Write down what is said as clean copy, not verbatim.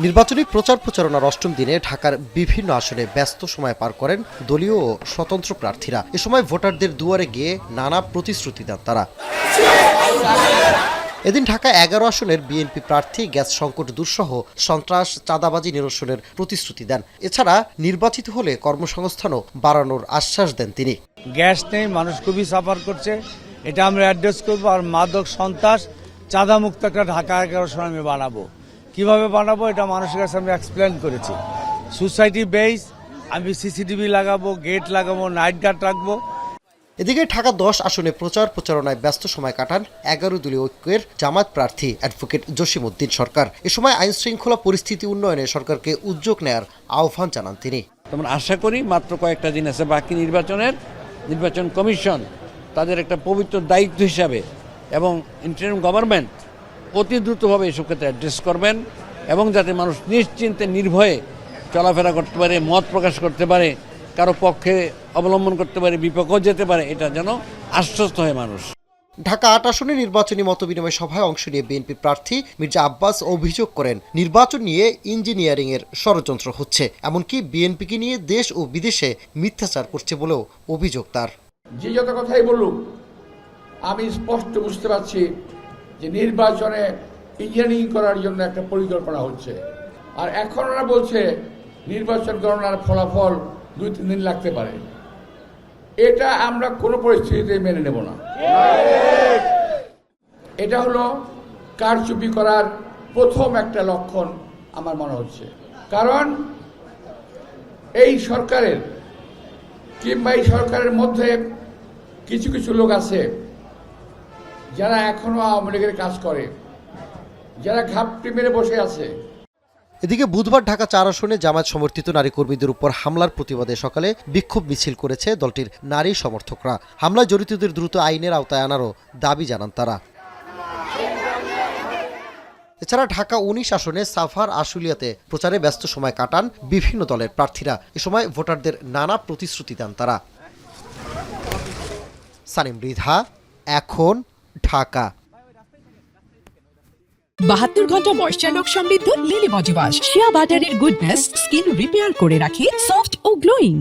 নির্বাচনী প্রচারণার অষ্টম দিনে ঢাকার বিভিন্ন আসনে ব্যস্ত সময় পার করেন দলীয় ও স্বতন্ত্র প্রার্থীরা। এ সময় ভোটারদের দুয়ারে গিয়ে নানা প্রতিশ্রুতি দেন তারা। এদিন ঢাকা ১১ আসনের বিএনপি প্রার্থী গ্যাস সংকট দূরসহ সন্ত্রাস চাঁদাবাজি নিরসনের প্রতিশ্রুতি দেন। এছাড়া নির্বাচিত হলে কর্মসংস্থানও বাড়ানোর আশ্বাস দেন তিনি। গ্যাস নেই, মানুষ খুবই সাফার করছে, এটা আমরা অ্যাড্রেস করবো। আর মাদক সন্ত্রাস চাঁদা মুক্ত একটা ঢাকা ১১ আসন আমি বানাবো। কিভাবে বানাবো এটা মানুষের কাছে আমি এক্সপ্লেন করেছি। সোসাইটি বেস, আমি সিসিটিভি লাগাবো, গেট লাগাবো, নাইট গার্ড রাখবো। এদিকে ঢাকা ১০ আসনে প্রচারণায় ব্যস্ত সময় কাটান ১১ দলীয় ঐক্যের জামায়াত প্রার্থী অ্যাডভোকেট জসিমউদ্দিন সরকার। এ সময় আইন শৃঙ্খলা পরিস্থিতি উন্নয়নে সরকারকে উদ্যোগ নেয়ার আহ্বান জানান তিনি। আমরা আশা করি মাত্র কয়েকটা দিন আছে বাকি নির্বাচন কমিশন তাদের একটা পবিত্র দায়িত্ব হিসাবে এবং ইন্টারিম গভর্নমেন্ট অতি দ্রুতভাবে এসব ক্ষেত্রে অ্যাড্রেস করবেন এবং যাতে মানুষ নিশ্চিন্তে নির্ভয়ে চলাফেরা করতে পারে, মত প্রকাশ করতে পারে, কারো পক্ষে অবলম্বন করতে পারে, বিপক্ষেও যেতে পারে, এটা যেন আশ্বস্ত হয় মানুষ। ঢাকা ৮ আসনে নির্বাচনী মতবিনিময় সভায় অংশ নিয়ে বিএনপি প্রার্থী মির্জা আব্বাস অভিযোগ করেন নির্বাচন নিয়ে ইঞ্জিনিয়ারিং এর ষড়যন্ত্র হচ্ছে, এমনকি বিএনপিকে নিয়ে দেশ ও বিদেশে মিথ্যাচার করছে বলেও অভিযোগ তার। যে যত কথাই বলুক, আমি স্পষ্ট বুঝতে পারছি যে নির্বাচনে ইঞ্জিনিয়ারিং করার জন্য একটা পরিকল্পনা হচ্ছে। আর এখন ওরা বলছে নির্বাচন গণনার ফলাফল ২-৩ দিন লাগতে পারে। এটা আমরা কোনো পরিস্থিতিতে মেনে নেব না। এটা হলো কারচুপি করার প্রথম একটা লক্ষণ আমার মনে হচ্ছে। কারণ এই সরকারের কিংবা এই সরকারের মধ্যে কিছু কিছু লোক আছে যারা এখনো আওয়ামী লীগের কাজ করে, যারা ঘাপটি মেরে বসে আছে। এদিকে বুধবার ঢাকা ৪ আসনে জামায়াত সমর্থিত নারী কর্মীদের উপর হামলার প্রতিবাদে সকালে বিক্ষোভ মিছিল করেছে দলটির নারী সমর্থকরা। হামলায় জড়িতদের দ্রুত আইনের আওতায় আনারও দাবি জানান তারা। এছাড়া ঢাকা ১৯ আসনে সাভার আশুলিয়াতে প্রচারে ব্যস্ত সময় কাটান বিভিন্ন দলের প্রার্থীরা। এ সময় ভোটারদের নানা প্রতিশ্রুতি দেন তারা। সানিম মৃধা, এখন, ঢাকা। ৭২ ঘন্টা ময়েশ্চার লক সমৃদ্ধ লিলি বডি ওয়াশ। শিয়া বাটারের গুডনেস স্কিন রিপেয়ার করে রাখে সফট ও গ্লোয়িং।